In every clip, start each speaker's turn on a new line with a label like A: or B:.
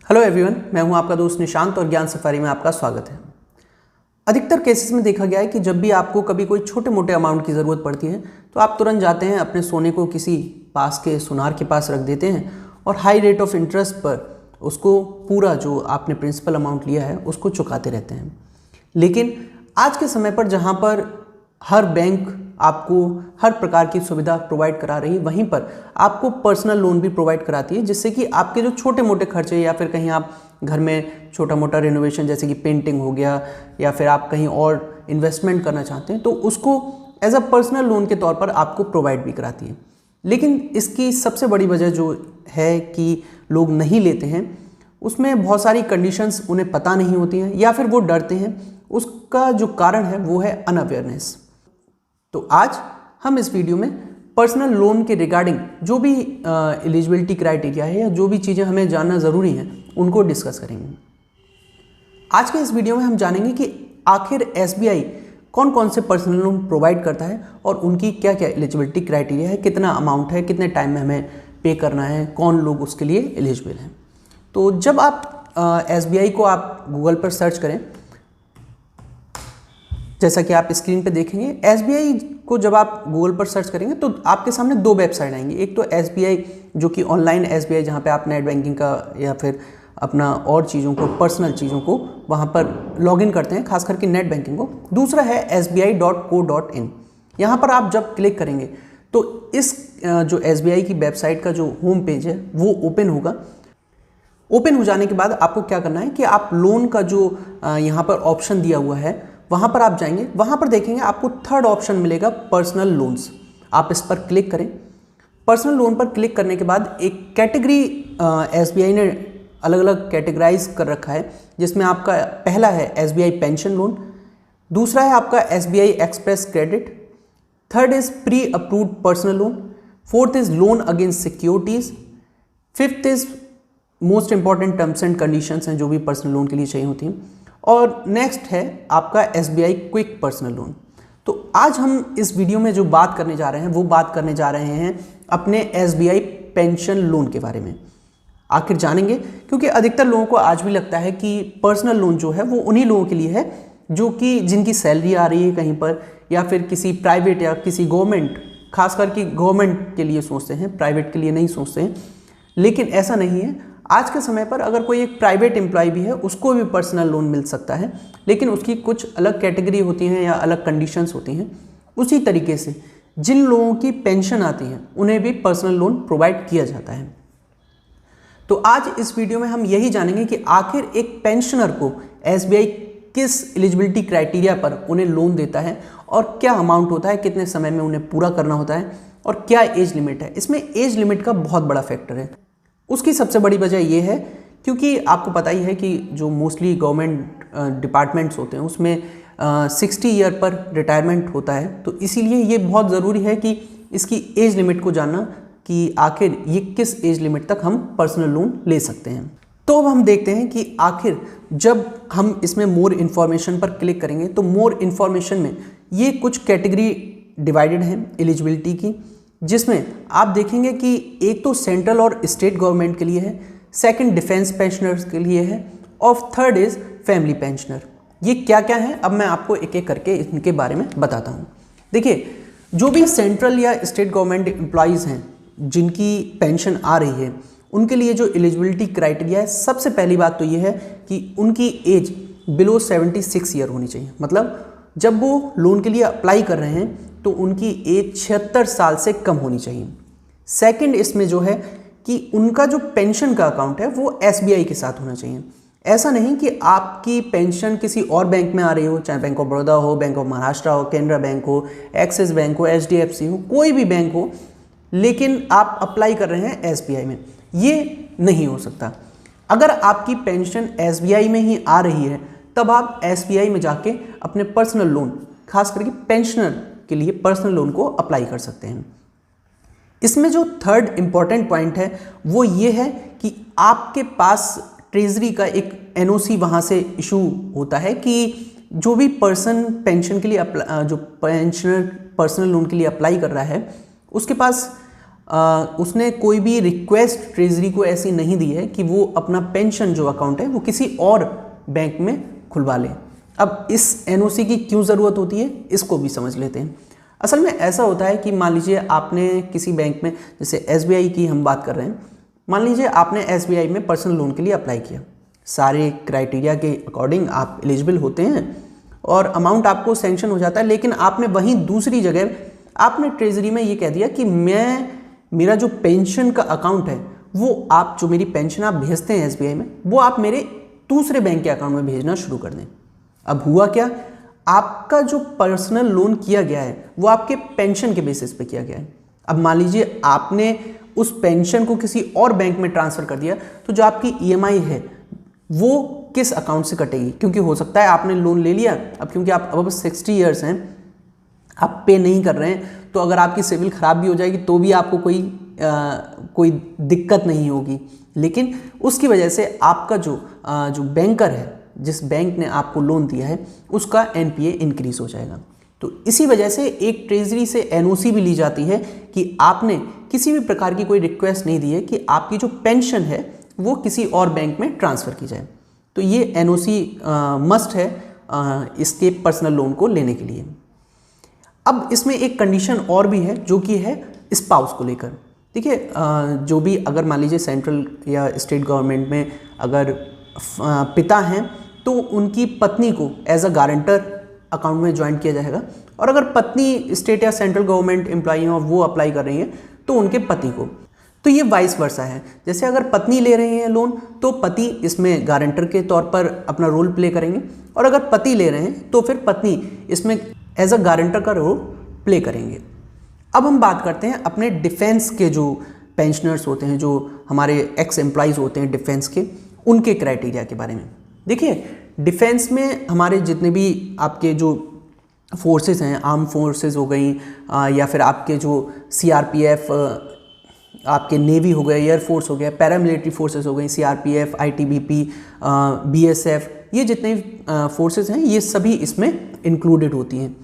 A: Hello everyone, मैं हूं आपका दोस्त निशांत और ज्ञान सफारी में आपका स्वागत है। अधिकतर केसेस में देखा गया है कि जब भी आपको कभी कोई छोटे मोटे अमाउंट की ज़रूरत पड़ती है तो आप तुरंत जाते हैं, अपने सोने को किसी पास के सुनार के पास रख देते हैं और हाई रेट ऑफ इंटरेस्ट पर उसको पूरा जो आपने प्रिंसिपल अमाउंट लिया है उसको चुकाते रहते हैं। लेकिन आज के समय पर जहाँ पर हर बैंक आपको हर प्रकार की सुविधा प्रोवाइड करा रही है, वहीं पर आपको पर्सनल लोन भी प्रोवाइड कराती है, जिससे कि आपके जो छोटे मोटे खर्चे या फिर कहीं आप घर में छोटा मोटा रिनोवेशन जैसे कि पेंटिंग हो गया या फिर आप कहीं और इन्वेस्टमेंट करना चाहते हैं तो उसको एज अ पर्सनल लोन के तौर पर आपको प्रोवाइड भी कराती है। लेकिन इसकी सबसे बड़ी वजह जो है कि लोग नहीं लेते हैं, उसमें बहुत सारी कंडीशंस उन्हें पता नहीं होती हैं या फिर वो डरते हैं। उसका जो कारण है वो है अनअवेयरनेस। तो आज हम इस वीडियो में पर्सनल लोन के रिगार्डिंग जो भी एलिजिबिलिटी क्राइटेरिया है या जो भी चीज़ें हमें जानना ज़रूरी हैं उनको डिस्कस करेंगे। आज के इस वीडियो में हम जानेंगे कि आखिर एसबीआई कौन कौन से पर्सनल लोन प्रोवाइड करता है और उनकी क्या क्या एलिजिबिलिटी क्राइटेरिया है, कितना अमाउंट है, कितने टाइम में हमें पे करना है, कौन लोग उसके लिए एलिजिबल हैं। तो जब आप एसबीआई को आप गूगल पर सर्च करें, जैसा कि आप स्क्रीन पे देखेंगे, एसबीआई को जब आप गूगल पर सर्च करेंगे तो आपके सामने दो वेबसाइट आएंगी। एक तो एसबीआई जो कि ऑनलाइन एसबीआई, जहाँ पे आप नेट बैंकिंग का या फिर अपना और चीज़ों को, पर्सनल चीज़ों को वहाँ पर लॉगिन करते हैं, खास करके नेट बैंकिंग को। दूसरा है sbi.co.in। यहाँ पर आप जब क्लिक करेंगे तो इस जो एसबीआई की वेबसाइट का जो होम पेज है वो ओपन होगा। ओपन हो जाने के बाद आपको क्या करना है कि आप लोन का जो यहाँ पर ऑप्शन दिया हुआ है वहाँ पर आप जाएंगे, वहाँ पर देखेंगे आपको थर्ड ऑप्शन मिलेगा पर्सनल लोन्स। आप इस पर क्लिक करें। पर्सनल लोन पर क्लिक करने के बाद एक कैटेगरी एसबीआई ने अलग अलग कैटेगराइज कर रखा है, जिसमें आपका पहला है एसबीआई पेंशन लोन, दूसरा है आपका SBI express credit, third is pre approved personal loan, fourth is loan against securities, fifth is most important terms and conditions हैं जो भी पर्सनल लोन के लिए चाहिए होती हैं, और नेक्स्ट है आपका एसबीआई क्विक पर्सनल लोन। तो आज हम इस वीडियो में जो बात करने जा रहे हैं वो बात करने जा रहे हैं अपने एसबीआई पेंशन लोन के बारे में। आखिर जानेंगे, क्योंकि अधिकतर लोगों को आज भी लगता है कि पर्सनल लोन जो है वो उन्हीं लोगों के लिए है जो कि जिनकी सैलरी आ रही है कहीं पर, या फिर किसी प्राइवेट या किसी गवर्नमेंट, खास करके गवर्नमेंट के लिए सोचते हैं, प्राइवेट के लिए नहीं सोचते हैं। लेकिन ऐसा नहीं है। आज के समय पर अगर कोई एक प्राइवेट एम्प्लॉय भी है उसको भी पर्सनल लोन मिल सकता है, लेकिन उसकी कुछ अलग कैटेगरी होती हैं या अलग कंडीशंस होती हैं। उसी तरीके से जिन लोगों की पेंशन आती है उन्हें भी पर्सनल लोन प्रोवाइड किया जाता है। तो आज इस वीडियो में हम यही जानेंगे कि आखिर एक पेंशनर को एसबीआई किस एलिजिबिलिटी क्राइटेरिया पर उन्हें लोन देता है और क्या अमाउंट होता है, कितने समय में उन्हें पूरा करना होता है और क्या एज लिमिट है। इसमें एज लिमिट का बहुत बड़ा फैक्टर है। उसकी सबसे बड़ी वजह यह है क्योंकि आपको पता ही है कि जो मोस्टली गवर्नमेंट डिपार्टमेंट्स होते हैं उसमें 60 ईयर पर रिटायरमेंट होता है, तो इसीलिए ये बहुत ज़रूरी है कि इसकी एज लिमिट को जानना कि आखिर ये किस एज लिमिट तक हम पर्सनल लोन ले सकते हैं। तो अब हम देखते हैं कि आखिर जब हम इसमें मोर इन्फॉर्मेशन पर क्लिक करेंगे तो मोर इन्फॉर्मेशन में ये कुछ कैटेगरी डिवाइडेड हैं एलिजिबिलिटी की, जिसमें आप देखेंगे कि एक तो सेंट्रल और स्टेट गवर्नमेंट के लिए है, सेकंड डिफेंस पेंशनर्स के लिए है और थर्ड इज फैमिली पेंशनर। ये क्या क्या है अब मैं आपको एक एक करके इनके बारे में बताता हूँ। देखिए, जो भी सेंट्रल या स्टेट गवर्नमेंट एम्प्लॉयज़ हैं जिनकी पेंशन आ रही है उनके लिए जो एलिजिबिलिटी क्राइटेरिया है, सबसे पहली बात तो ये है कि उनकी एज बिलो 76 ईयर होनी चाहिए। मतलब जब वो लोन के लिए अप्लाई कर रहे हैं तो उनकी एज 76 साल से कम होनी चाहिए। सेकंड इसमें जो है कि उनका जो पेंशन का अकाउंट है वो एसबीआई के साथ होना चाहिए। ऐसा नहीं कि आपकी पेंशन किसी और बैंक में आ रही हो, चाहे बैंक ऑफ बड़ौदा हो, बैंक ऑफ महाराष्ट्र हो, कैनरा बैंक हो, एक्सिस बैंक हो, एचडीएफसी हो, कोई भी बैंक हो, लेकिन आप अप्लाई कर रहे हैं एसबीआई में, ये नहीं हो सकता। अगर आपकी पेंशन एसबीआई में ही आ रही है तब आप एसबीआई में जाके अपने पर्सनल लोन, खास करके पेंशनर के लिए पर्सनल लोन को अप्लाई कर सकते हैं। इसमें जो थर्ड इंपॉर्टेंट पॉइंट है वो ये है कि आपके पास ट्रेजरी का एक एनओसी वहाँ से इशू होता है कि जो भी पर्सन पेंशन के लिए जो पेंशनर पर्सनल लोन के लिए अप्लाई कर रहा है उसके पास उसने कोई भी रिक्वेस्ट ट्रेजरी को ऐसी नहीं दी है कि वो अपना पेंशन जो अकाउंट है वो किसी और बैंक में खुलवा ले। अब इस एनओसी की क्यों ज़रूरत होती है इसको भी समझ लेते हैं। असल में ऐसा होता है कि मान लीजिए आपने किसी बैंक में, जैसे एसबीआई की हम बात कर रहे हैं, मान लीजिए आपने एसबीआई में पर्सनल लोन के लिए अप्लाई किया, सारे क्राइटेरिया के अकॉर्डिंग आप एलिजिबल होते हैं और अमाउंट आपको सैंक्शन हो जाता है, लेकिन आपने वहीं दूसरी जगह आपने ट्रेजरी में ये कह दिया कि मेरा जो पेंशन का अकाउंट है वो आप जो मेरी पेंशन आप भेजते हैं एसबीआई में वो आप मेरे दूसरे बैंक के अकाउंट में भेजना शुरू कर दें। अब हुआ क्या, आपका जो पर्सनल लोन किया गया है वो आपके पेंशन के बेसिस पे किया गया है। अब मान लीजिए आपने उस पेंशन को किसी और बैंक में ट्रांसफ़र कर दिया, तो जो आपकी ईएमआई है वो किस अकाउंट से कटेगी, क्योंकि हो सकता है आपने लोन ले लिया, अब क्योंकि आप अब 60 ईयर्स हैं, आप पे नहीं कर रहे हैं, तो अगर आपकी सिविल ख़राब भी हो जाएगी तो भी आपको कोई दिक्कत नहीं होगी, लेकिन उसकी वजह से आपका जो बैंकर है, जिस बैंक ने आपको लोन दिया है, उसका एनपीए इंक्रीज हो जाएगा। तो इसी वजह से एक ट्रेजरी से एनओसी भी ली जाती है कि आपने किसी भी प्रकार की कोई रिक्वेस्ट नहीं दी है कि आपकी जो पेंशन है वो किसी और बैंक में ट्रांसफ़र की जाए। तो ये एनओसी मस्ट है इसके पर्सनल लोन को लेने के लिए। अब इसमें एक कंडीशन और भी है जो कि है स्पाउस को लेकर। देखिए, जो भी अगर मान लीजिए सेंट्रल या स्टेट गवर्नमेंट में अगर पिता हैं तो उनकी पत्नी को एज अ गारंटर अकाउंट में ज्वाइन किया जाएगा, और अगर पत्नी स्टेट या सेंट्रल गवर्नमेंट एम्प्लॉई हैं और वो अप्लाई कर रही हैं तो उनके पति को। तो ये वाइस वर्सा है, जैसे अगर पत्नी ले रहे हैं लोन तो पति इसमें गारंटर के तौर पर अपना रोल प्ले करेंगे, और अगर पति ले रहे हैं तो फिर पत्नी इसमें एज अ गारंटर का रोल प्ले करेंगे। अब हम बात करते हैं अपने डिफेंस के जो पेंशनर्स होते हैं, जो हमारे एक्स एम्प्लॉइज़ होते हैं डिफेंस के, उनके क्राइटेरिया के बारे में। देखिए, डिफेंस में हमारे जितने भी आपके जो फोर्सेस हैं, आर्म फोर्सेस हो गई या फिर आपके जो सीआरपीएफ, आपके नेवी हो गए, एयरफोर्स हो गया, पैरामिलिट्री फोर्सेस हो गई, सीआरपीएफ, आईटीबीपी, बीएसएफ, ये जितने फोर्सेस हैं ये सभी इसमें इंक्लूडेड होती हैं।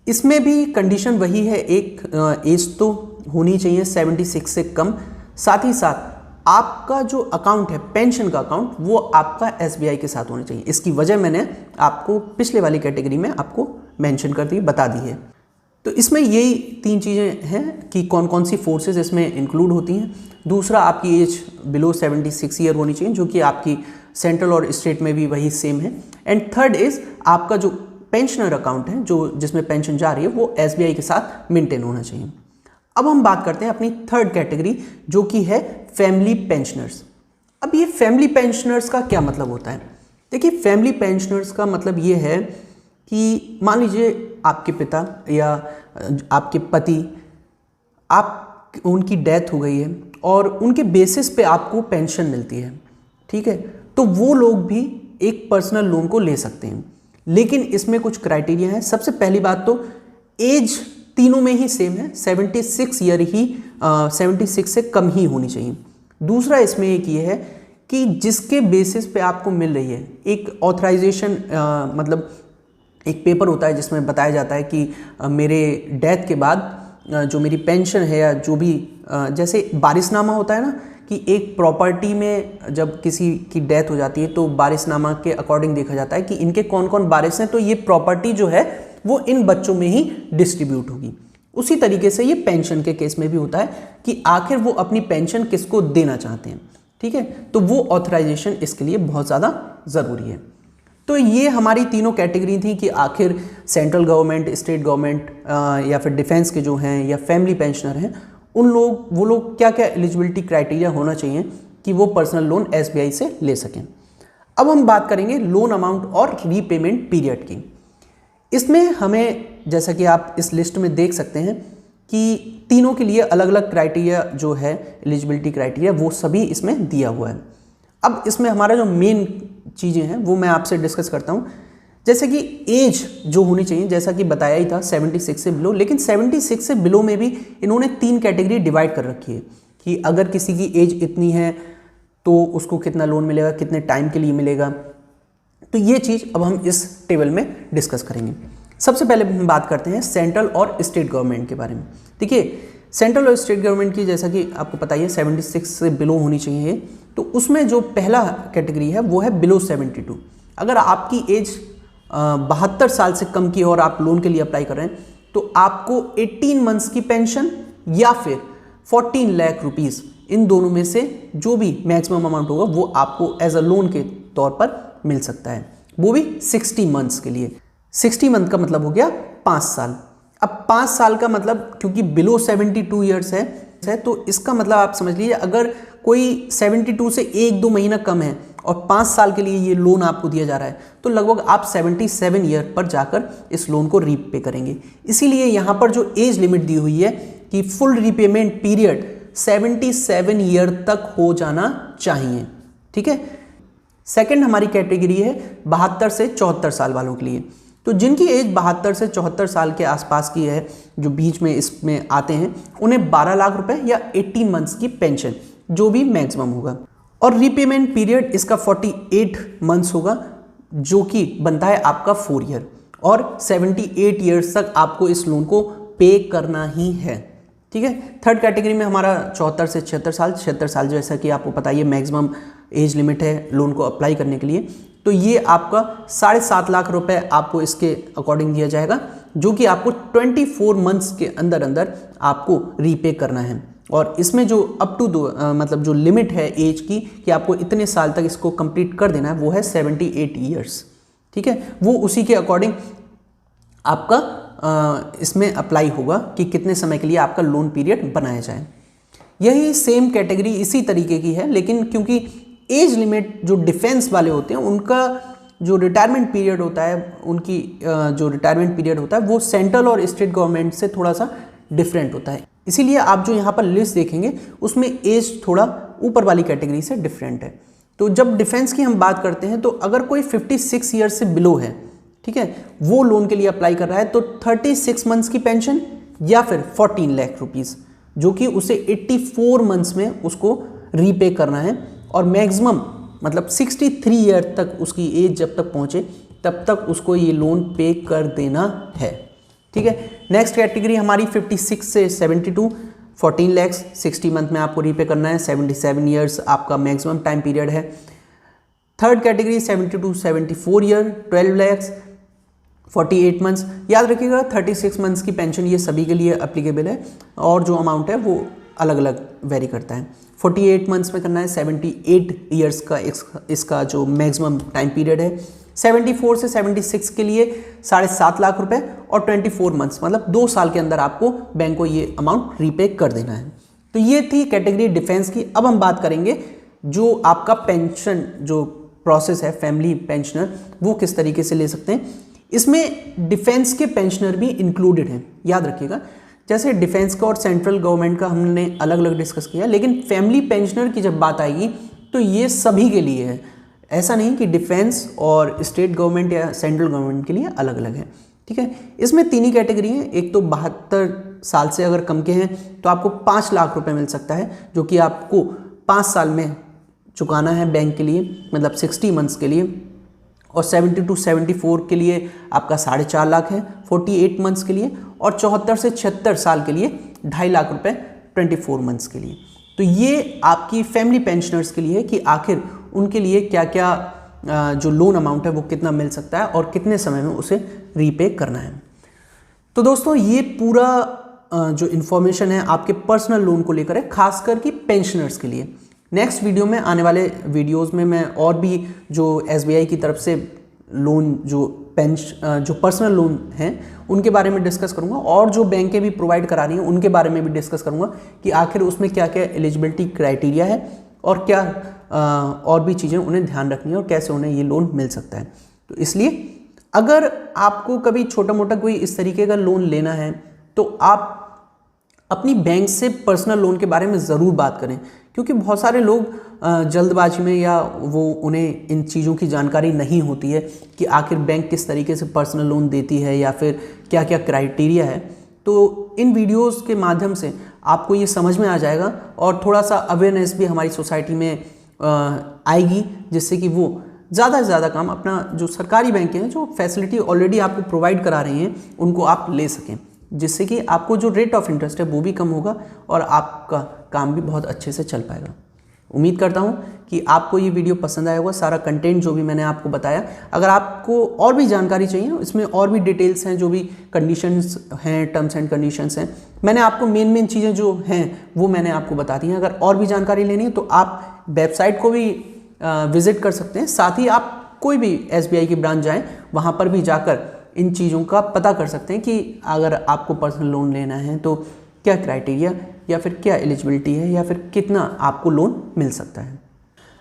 A: इसमें भी कंडीशन वही है, एक एज तो होनी चाहिए 76 से कम, साथ ही साथ आपका जो अकाउंट है पेंशन का अकाउंट वो आपका एसबीआई के साथ होना चाहिए। इसकी वजह मैंने आपको पिछले वाली कैटेगरी में आपको मेंशन कर दी, बता दी है। तो इसमें यही 3 चीज़ें हैं कि कौन कौन सी फोर्सेस इसमें इंक्लूड होती हैं। दूसरा, आपकी एज बिलो 76 ईयर होनी चाहिए, जो कि आपकी सेंट्रल और स्टेट में भी वही सेम है। एंड थर्ड इज़ आपका जो पेंशनर अकाउंट है, जो जिसमें पेंशन जा रही है, वो एसबीआई के साथ मेंटेन होना चाहिए। अब हम बात करते हैं अपनी थर्ड कैटेगरी, जो कि है फैमिली पेंशनर्स। अब ये फैमिली पेंशनर्स का क्या मतलब होता है? देखिए, फैमिली पेंशनर्स का मतलब ये है कि मान लीजिए आपके पिता या आपके पति, उनकी डेथ हो गई है और उनके बेसिस पे आपको पेंशन मिलती है, ठीक है, तो वो लोग भी एक पर्सनल लोन को ले सकते हैं, लेकिन इसमें कुछ क्राइटेरिया है। सबसे पहली बात तो एज तीनों में ही सेम है, 76 ईयर ही 76 से कम ही होनी चाहिए। दूसरा इसमें एक ये है कि जिसके बेसिस पे आपको मिल रही है, एक ऑथराइजेशन मतलब एक पेपर होता है जिसमें बताया जाता है कि मेरे डेथ के बाद जो मेरी पेंशन है या जो भी, जैसे वारिसनामा होता है ना, कि एक प्रॉपर्टी में जब किसी की डेथ हो जाती है तो वारिसनामा के अकॉर्डिंग देखा जाता है कि इनके कौन कौन वारिस हैं, तो ये प्रॉपर्टी जो है वो इन बच्चों में ही डिस्ट्रीब्यूट होगी। उसी तरीके से ये पेंशन के केस में भी होता है कि आखिर वो अपनी पेंशन किसको देना चाहते हैं, ठीक है, तो वो ऑथराइजेशन इसके लिए बहुत ज़्यादा ज़रूरी है। तो ये हमारी तीनों कैटेगरी थी कि आखिर सेंट्रल गवर्नमेंट, स्टेट गवर्नमेंट या फिर डिफेंस के जो हैं या फैमिली पेंशनर हैं, वो लोग क्या क्या एलिजिबिलिटी क्राइटेरिया होना चाहिए कि वो पर्सनल लोन एसबीआई से ले सकें। अब हम बात करेंगे लोन अमाउंट और रीपेमेंट पीरियड की। इसमें हमें, जैसा कि आप इस लिस्ट में देख सकते हैं, कि तीनों के लिए अलग अलग क्राइटेरिया जो है, एलिजिबिलिटी क्राइटेरिया, वो सभी इसमें दिया हुआ है। अब इसमें हमारा जो मेन चीज़ें हैं वो मैं आपसे डिस्कस करता हूँ। जैसे कि एज जो होनी चाहिए, जैसा कि बताया ही था 76 से बिलो, लेकिन 76 से बिलो में भी इन्होंने 3 कैटेगरी डिवाइड कर रखी है कि अगर किसी की एज इतनी है तो उसको कितना लोन मिलेगा, कितने टाइम के लिए मिलेगा। तो ये चीज़ अब हम इस टेबल में डिस्कस करेंगे। सबसे पहले हम बात करते हैं सेंट्रल और स्टेट गवर्नमेंट के बारे में। देखिए, सेंट्रल और स्टेट गवर्नमेंट की जैसा कि आपको पता ही है 76 से बिलो होनी चाहिए, तो उसमें जो पहला कैटेगरी है वो है बिलो 72। अगर आपकी एज 72 साल से कम की है और आप लोन के लिए अप्लाई कर रहे हैं तो आपको 18 मंथ्स की पेंशन या फिर 14 लाख रुपीस, इन दोनों में से जो भी मैक्सिमम अमाउंट होगा वो आपको एज अ लोन के तौर पर मिल सकता है, वो भी 60 मंथ्स के लिए। 60 मंथ का मतलब हो गया 5 साल। अब 5 साल का मतलब क्योंकि बिलो 72 ईयर्स है तो इसका मतलब आप समझ लीजिए अगर कोई 72 से 1-2 महीना कम है और 5 साल के लिए ये लोन आपको दिया जा रहा है तो लगभग आप 77 ईयर पर जाकर इस लोन को रीपे करेंगे। इसीलिए यहाँ पर जो एज लिमिट दी हुई है कि फुल रीपेमेंट पीरियड 77 ईयर तक हो जाना चाहिए। ठीक है। सेकंड हमारी कैटेगरी है 72 से 74 साल वालों के लिए। तो जिनकी एज 72 से 74 साल के आसपास की है, जो बीच में इसमें आते हैं, उन्हें 12 लाख रुपए या 18 मंथ्स की पेंशन जो भी मैक्सिमम होगा, और रीपेमेंट पीरियड इसका 48 मंथ्स होगा जो कि बनता है आपका 4 ईयर, और 78 ईयर्स तक आपको इस लोन को पे करना ही है। ठीक है। थर्ड कैटेगरी में हमारा 74 से 76 साल, 76 साल जैसा कि आपको पता है मैक्सिमम एज लिमिट है लोन को अप्लाई करने के लिए, तो ये आपका 7.5 लाख रुपए आपको इसके अकॉर्डिंग दिया जाएगा जो कि आपको 24 मंथ्स के अंदर अंदर आपको रीपे करना है। और इसमें जो अप टू मतलब जो लिमिट है एज की कि आपको इतने साल तक इसको कंप्लीट कर देना है वो है 78 ईयर्स। ठीक है। वो उसी के अकॉर्डिंग आपका इसमें अप्लाई होगा कि कितने समय के लिए आपका लोन पीरियड बनाया जाए। यही सेम कैटेगरी इसी तरीके की है, लेकिन क्योंकि एज लिमिट जो डिफेंस वाले होते हैं उनका जो रिटायरमेंट पीरियड होता है, उनकी जो रिटायरमेंट पीरियड होता है वो सेंट्रल और स्टेट गवर्नमेंट से थोड़ा सा डिफरेंट होता है। इसीलिए आप जो यहाँ पर लिस्ट देखेंगे उसमें एज थोड़ा ऊपर वाली कैटेगरी से डिफरेंट है। तो जब डिफेंस की हम बात करते हैं तो अगर कोई 56 ईयर से बिलो है, ठीक है, वो लोन के लिए अप्लाई कर रहा है तो 36 मंथ्स की पेंशन या फिर 14 लाख रुपीस जो कि उसे 84 मंथ्स में उसको रीपे करना है, और मैक्सिमम मतलब 63 ईयर तक उसकी एज जब तक पहुंचे तब तक उसको ये लोन पे कर देना है। ठीक है। नेक्स्ट कैटेगरी हमारी 56 से 72, 14 लैक्स 60 मंथ में आपको रीपे करना है, 77 ईयर्स आपका मैक्सिमम टाइम पीरियड है। Third category 72 74 year, 12 lakhs 48 months. याद रखिएगा 36 मंथ्स की पेंशन ये सभी के लिए अप्लीकेबल है और जो अमाउंट है वो अलग अलग वेरी करता है। 48 मंथ्स में करना है, 78 ईयर्स का इसका जो मैक्सिमम टाइम पीरियड है। 74 से 76 के लिए 7.5 लाख रुपए और 24 मंथ्स मतलब 2 साल के अंदर आपको बैंक को ये अमाउंट रीपे कर देना है। तो ये थी कैटेगरी डिफेंस की। अब हम बात करेंगे जो आपका पेंशन जो प्रोसेस है, फैमिली पेंशनर, वो किस तरीके से ले सकते हैं। इसमें डिफेंस के पेंशनर भी इंक्लूडेड हैं, याद रखिएगा। जैसे डिफेंस का और सेंट्रल गवर्नमेंट का हमने अलग अलग डिस्कस किया, लेकिन फैमिली पेंशनर की जब बात आएगी तो ये सभी के लिए है। ऐसा नहीं कि डिफेंस और स्टेट गवर्नमेंट या सेंट्रल गवर्नमेंट के लिए अलग अलग है। ठीक है। इसमें 3 ही कैटेगरी हैं। एक तो 72 साल से अगर कम के हैं तो आपको 5 लाख रुपए मिल सकता है जो कि आपको 5 साल में चुकाना है बैंक के लिए, मतलब 60 मंथ्स के लिए। और 72 से 74 के लिए आपका 4.5 लाख है 48 मंथ्स के लिए, और 74 से 76 साल के लिए 2.5 लाख रुपए 24 मंथ्स के लिए। तो ये आपकी फैमिली पेंशनर्स के लिए कि आखिर उनके लिए क्या क्या जो लोन अमाउंट है वो कितना मिल सकता है और कितने समय में उसे रीपे करना है। तो दोस्तों ये पूरा जो इन्फॉर्मेशन है आपके पर्सनल लोन को लेकर है, खासकर कि पेंशनर्स के लिए। नेक्स्ट वीडियो में, आने वाले वीडियोस में मैं और भी जो SBI की तरफ से लोन जो पर्सनल लोन हैं उनके बारे में डिस्कस करूंगा, और जो बैंकें भी प्रोवाइड करा रही हैं उनके बारे में भी डिस्कस करूंगा कि आखिर उसमें क्या क्या एलिजिबिलिटी क्राइटेरिया है और क्या और भी चीज़ें उन्हें ध्यान रखनी है और कैसे उन्हें ये लोन मिल सकता है। तो इसलिए अगर आपको कभी छोटा मोटा कोई इस तरीके का लोन लेना है तो आप अपनी बैंक से पर्सनल लोन के बारे में ज़रूर बात करें, क्योंकि बहुत सारे लोग जल्दबाजी में या वो उन्हें इन चीज़ों की जानकारी नहीं होती है कि आखिर बैंक किस तरीके से पर्सनल लोन देती है या फिर क्या क्या क्राइटेरिया है। तो इन वीडियोस के माध्यम से आपको ये समझ में आ जाएगा और थोड़ा सा अवेयरनेस भी हमारी सोसाइटी में आएगी, जिससे कि वो ज़्यादा से ज़्यादा काम अपना जो सरकारी बैंकें हैं जो फैसिलिटी ऑलरेडी आपको प्रोवाइड करा रही हैं उनको आप ले सकें। जिससे कि आपको जो रेट ऑफ इंटरेस्ट है वो भी कम होगा और आपका काम भी बहुत अच्छे से चल पाएगा। उम्मीद करता हूँ कि आपको ये वीडियो पसंद आया होगा, सारा कंटेंट जो भी मैंने आपको बताया। अगर आपको और भी जानकारी चाहिए, इसमें और भी डिटेल्स हैं, जो भी कंडीशंस हैं, टर्म्स एंड कंडीशंस हैं, मैंने आपको मेन चीज़ें जो हैं वो मैंने आपको बता दी हैं। अगर और भी जानकारी लेनी है तो आप वेबसाइट को भी विजिट कर सकते हैं। साथ ही आप कोई भी SBI की ब्रांच जाएँ, वहाँ पर भी जाकर इन चीज़ों का पता कर सकते हैं कि अगर आपको पर्सनल लोन लेना है तो क्या क्राइटेरिया या फिर क्या एलिजिबिलिटी है या फिर कितना आपको लोन मिल सकता है।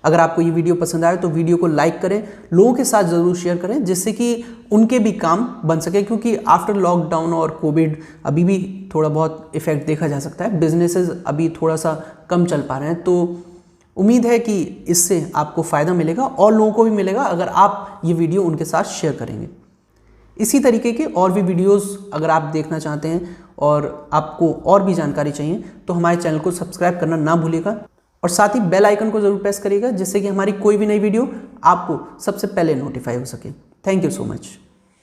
A: अगर आपको ये वीडियो पसंद आए तो वीडियो को लाइक करें, लोगों के साथ ज़रूर शेयर करें, जिससे कि उनके भी काम बन सके, क्योंकि आफ्टर लॉकडाउन और कोविड अभी भी थोड़ा बहुत इफेक्ट देखा जा सकता है। बिजनेसेस अभी थोड़ा सा कम चल पा रहे हैं, तो उम्मीद है कि इससे आपको फ़ायदा मिलेगा और लोगों को भी मिलेगा अगर आप ये वीडियो उनके साथ शेयर करेंगे। इसी तरीके के और भी वीडियोस अगर आप देखना चाहते हैं और आपको और भी जानकारी चाहिए तो हमारे चैनल को सब्सक्राइब करना ना भूलिएगा और साथ ही बेल आइकन को ज़रूर प्रेस करिएगा, जिससे कि हमारी कोई भी नई वीडियो आपको सबसे पहले नोटिफाई हो सके। Thank you so much.